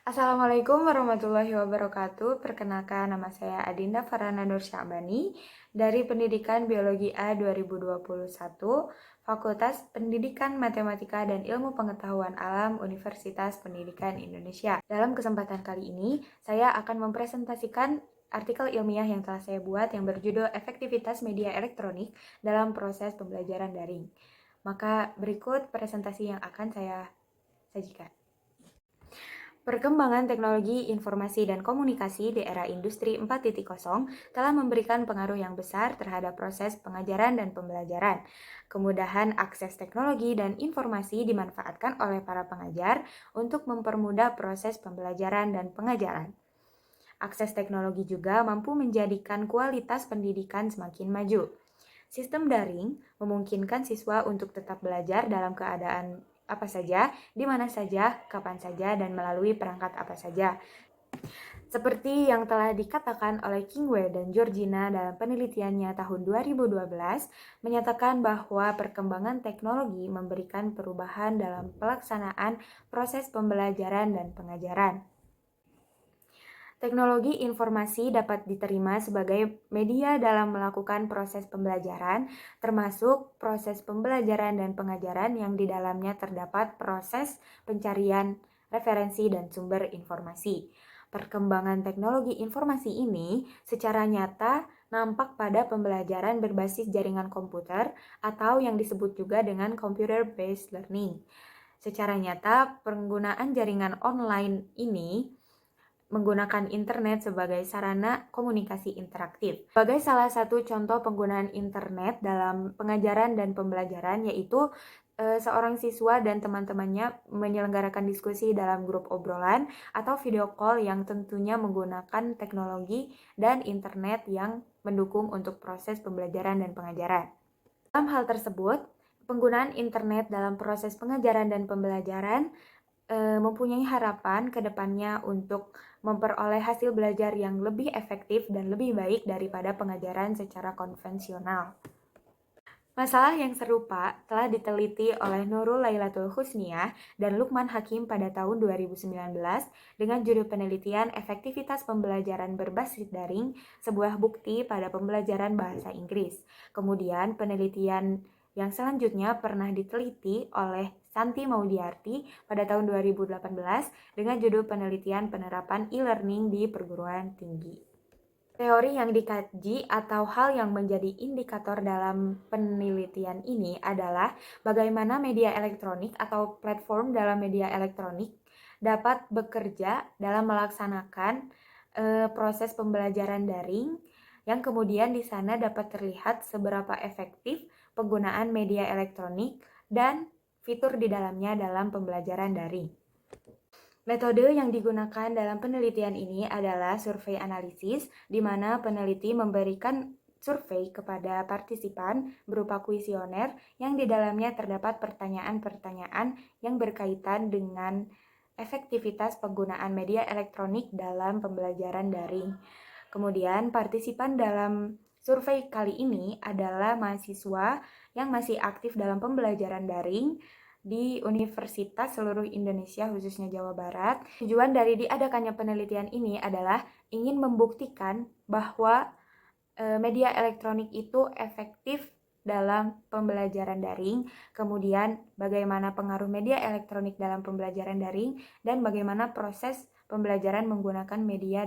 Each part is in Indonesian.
Assalamualaikum warahmatullahi wabarakatuh. Perkenalkan, nama saya Adinda Farhana Nur Syabani dari Pendidikan Biologi A 2021, Fakultas Pendidikan Matematika dan Ilmu Pengetahuan Alam Universitas Pendidikan Indonesia. Dalam kesempatan kali ini, saya akan mempresentasikan artikel ilmiah yang telah saya buat yang berjudul Efektivitas Media Elektronik dalam Proses Pembelajaran Daring. Maka berikut presentasi yang akan saya sajikan. Perkembangan teknologi informasi dan komunikasi di era industri 4.0 telah memberikan pengaruh yang besar terhadap proses pengajaran dan pembelajaran. Kemudahan akses teknologi dan informasi dimanfaatkan oleh para pengajar untuk mempermudah proses pembelajaran dan pengajaran. Akses teknologi juga mampu menjadikan kualitas pendidikan semakin maju. Sistem daring memungkinkan siswa untuk tetap belajar dalam keadaan apa saja, di mana saja, kapan saja, dan melalui perangkat apa saja. Seperti yang telah dikatakan oleh Kingway dan Georgina dalam penelitiannya tahun 2012, menyatakan bahwa perkembangan teknologi memberikan perubahan dalam pelaksanaan proses pembelajaran dan pengajaran. Teknologi informasi dapat diterima sebagai media dalam melakukan proses pembelajaran, termasuk proses pembelajaran dan pengajaran yang di dalamnya terdapat proses pencarian referensi dan sumber informasi. Perkembangan teknologi informasi ini secara nyata nampak pada pembelajaran berbasis jaringan komputer atau yang disebut juga dengan computer-based learning. Secara nyata, penggunaan jaringan online ini menggunakan internet sebagai sarana komunikasi interaktif. Sebagai salah satu contoh penggunaan internet dalam pengajaran dan pembelajaran, yaitu seorang siswa dan teman-temannya menyelenggarakan diskusi dalam grup obrolan atau video call yang tentunya menggunakan teknologi dan internet yang mendukung untuk proses pembelajaran dan pengajaran. Dalam hal tersebut, penggunaan internet dalam proses pengajaran dan pembelajaran mempunyai harapan ke depannya untuk memperoleh hasil belajar yang lebih efektif dan lebih baik daripada pengajaran secara konvensional. Masalah yang serupa telah diteliti oleh Nurul Lailatul Husniah dan Lukman Hakim pada tahun 2019 dengan judul penelitian Efektivitas Pembelajaran Berbasis Daring, sebuah bukti pada pembelajaran bahasa Inggris. Kemudian penelitian yang selanjutnya pernah diteliti oleh Santi Maudiarti pada tahun 2018 dengan judul penelitian penerapan e-learning di perguruan tinggi. Teori yang dikaji atau hal yang menjadi indikator dalam penelitian ini adalah bagaimana media elektronik atau platform dalam media elektronik dapat bekerja dalam melaksanakan proses pembelajaran daring yang kemudian di sana dapat terlihat seberapa efektif penggunaan media elektronik dan fitur di dalamnya dalam pembelajaran daring. Metode yang digunakan dalam penelitian ini adalah survei analisis, di mana peneliti memberikan survei kepada partisipan berupa kuesioner yang di dalamnya terdapat pertanyaan-pertanyaan yang berkaitan dengan efektivitas penggunaan media elektronik dalam pembelajaran daring. Kemudian, partisipan dalam survei kali ini adalah mahasiswa yang masih aktif dalam pembelajaran daring di universitas seluruh Indonesia, khususnya Jawa Barat. Tujuan dari diadakannya penelitian ini adalah ingin membuktikan bahwa media elektronik itu efektif dalam pembelajaran daring, kemudian bagaimana pengaruh media elektronik dalam pembelajaran daring, dan bagaimana proses pembelajaran menggunakan media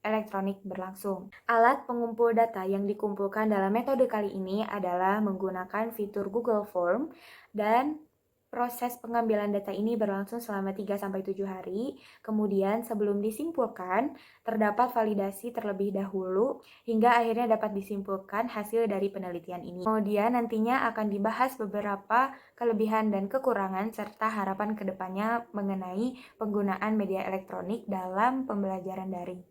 elektronik berlangsung. Alat pengumpul data yang dikumpulkan dalam metode kali ini adalah menggunakan fitur Google Form dan proses pengambilan data ini berlangsung selama 3-7 hari. Kemudian sebelum disimpulkan, terdapat validasi terlebih dahulu hingga akhirnya dapat disimpulkan hasil dari penelitian ini. Kemudian nantinya akan dibahas beberapa kelebihan dan kekurangan serta harapan kedepannya mengenai penggunaan media elektronik dalam pembelajaran daring.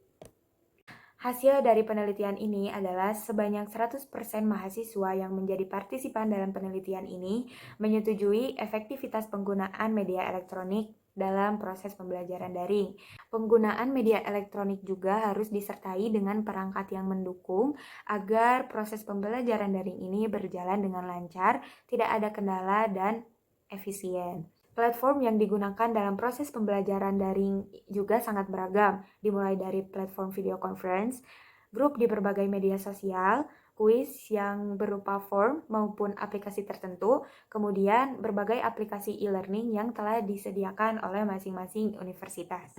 Hasil dari penelitian ini adalah sebanyak 100% mahasiswa yang menjadi partisipan dalam penelitian ini menyetujui efektivitas penggunaan media elektronik dalam proses pembelajaran daring. Penggunaan media elektronik juga harus disertai dengan perangkat yang mendukung agar proses pembelajaran daring ini berjalan dengan lancar, tidak ada kendala, dan efisien. Platform yang digunakan dalam proses pembelajaran daring juga sangat beragam, dimulai dari platform video conference, grup di berbagai media sosial, kuis yang berupa form maupun aplikasi tertentu, kemudian berbagai aplikasi e-learning yang telah disediakan oleh masing-masing universitas.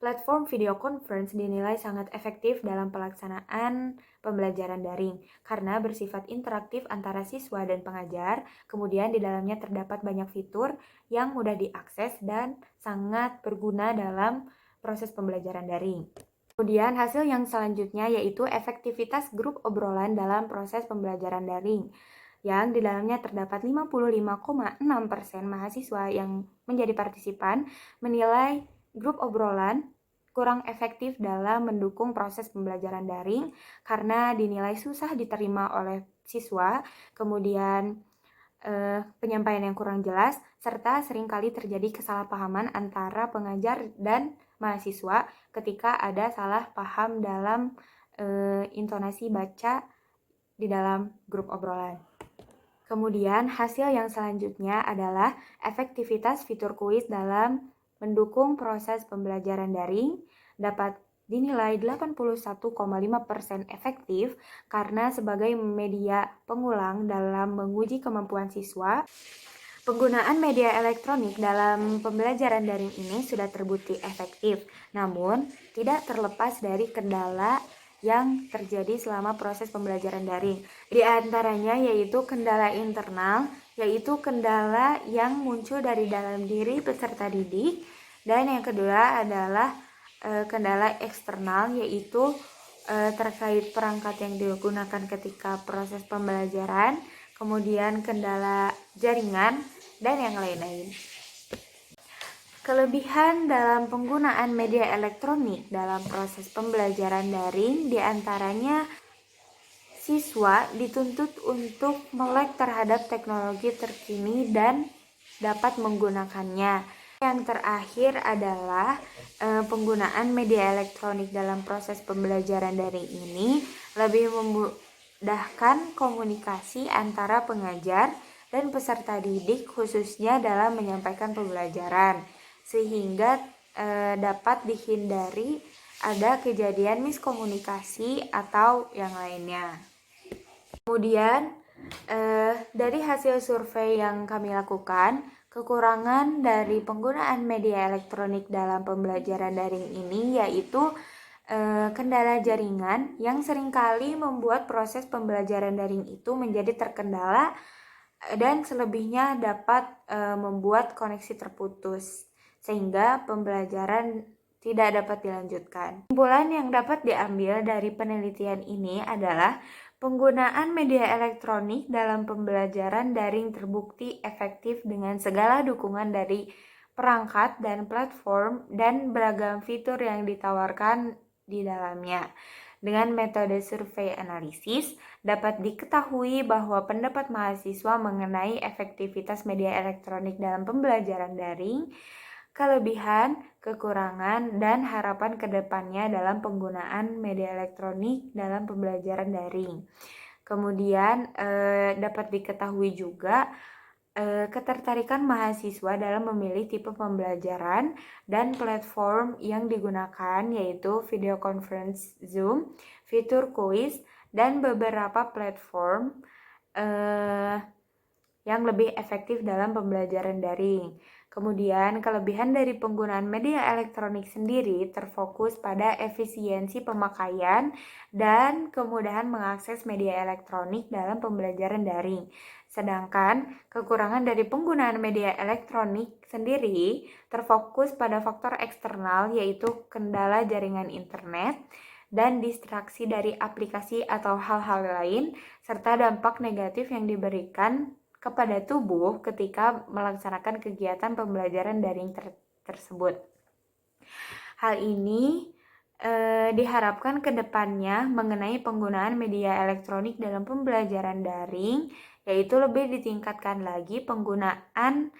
Platform video conference dinilai sangat efektif dalam pelaksanaan pembelajaran daring karena bersifat interaktif antara siswa dan pengajar, kemudian di dalamnya terdapat banyak fitur yang mudah diakses dan sangat berguna dalam proses pembelajaran daring. Kemudian hasil yang selanjutnya yaitu efektivitas grup obrolan dalam proses pembelajaran daring yang di dalamnya terdapat 55,6% mahasiswa yang menjadi partisipan menilai grup obrolan kurang efektif dalam mendukung proses pembelajaran daring karena dinilai susah diterima oleh siswa, kemudian penyampaian yang kurang jelas, serta seringkali terjadi kesalahpahaman antara pengajar dan mahasiswa ketika ada salah paham dalam intonasi baca di dalam grup obrolan. Kemudian hasil yang selanjutnya adalah efektivitas fitur kuis dalam mendukung proses pembelajaran daring dapat dinilai 81,5% efektif karena sebagai media pengulang dalam menguji kemampuan siswa. Penggunaan media elektronik dalam pembelajaran daring ini sudah terbukti efektif, namun tidak terlepas dari kendala yang terjadi selama proses pembelajaran daring. Di antaranya yaitu kendala internal, yaitu kendala yang muncul dari dalam diri peserta didik, dan yang kedua adalah kendala eksternal, yaitu terkait perangkat yang digunakan ketika proses pembelajaran, kemudian kendala jaringan, dan yang lain-lain. Kelebihan dalam penggunaan media elektronik dalam proses pembelajaran daring diantaranya siswa dituntut untuk melek terhadap teknologi terkini dan dapat menggunakannya. Yang terakhir adalah penggunaan media elektronik dalam proses pembelajaran daring ini lebih memudahkan komunikasi antara pengajar dan peserta didik khususnya dalam menyampaikan pembelajaran, sehingga dapat dihindari ada kejadian miskomunikasi atau yang lainnya. Kemudian dari hasil survei yang kami lakukan, kekurangan dari penggunaan media elektronik dalam pembelajaran daring ini yaitu kendala jaringan yang seringkali membuat proses pembelajaran daring itu menjadi terkendala dan selebihnya dapat membuat koneksi terputus sehingga pembelajaran tidak dapat dilanjutkan. Kesimpulan yang dapat diambil dari penelitian ini adalah penggunaan media elektronik dalam pembelajaran daring terbukti efektif dengan segala dukungan dari perangkat dan platform dan beragam fitur yang ditawarkan di dalamnya. Dengan metode survei analisis, dapat diketahui bahwa pendapat mahasiswa mengenai efektivitas media elektronik dalam pembelajaran daring, kelebihan, kekurangan, dan harapan ke depannya dalam penggunaan media elektronik dalam pembelajaran daring. Kemudian dapat diketahui juga ketertarikan mahasiswa dalam memilih tipe pembelajaran dan platform yang digunakan yaitu video conference Zoom, fitur kuis, dan beberapa platform yang lebih efektif dalam pembelajaran daring. Kemudian, kelebihan dari penggunaan media elektronik sendiri terfokus pada efisiensi pemakaian dan kemudahan mengakses media elektronik dalam pembelajaran daring. Sedangkan, kekurangan dari penggunaan media elektronik sendiri terfokus pada faktor eksternal yaitu kendala jaringan internet dan distraksi dari aplikasi atau hal-hal lain, serta dampak negatif yang diberikan kepada tubuh ketika melaksanakan kegiatan pembelajaran daring tersebut. Hal ini diharapkan ke depannya mengenai penggunaan media elektronik dalam pembelajaran daring, yaitu lebih ditingkatkan lagi penggunaan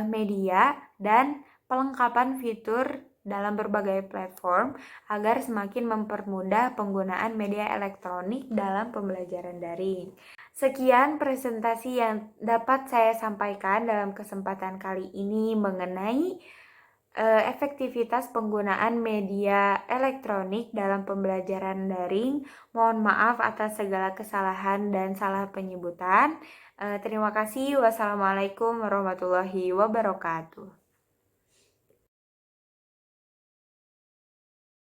media dan pelengkapan fitur dalam berbagai platform agar semakin mempermudah penggunaan media elektronik dalam pembelajaran daring. Sekian presentasi yang dapat saya sampaikan dalam kesempatan kali ini mengenai efektivitas penggunaan media elektronik dalam pembelajaran daring. Mohon maaf atas segala kesalahan dan salah penyebutan. Terima kasih. Wassalamualaikum warahmatullahi wabarakatuh.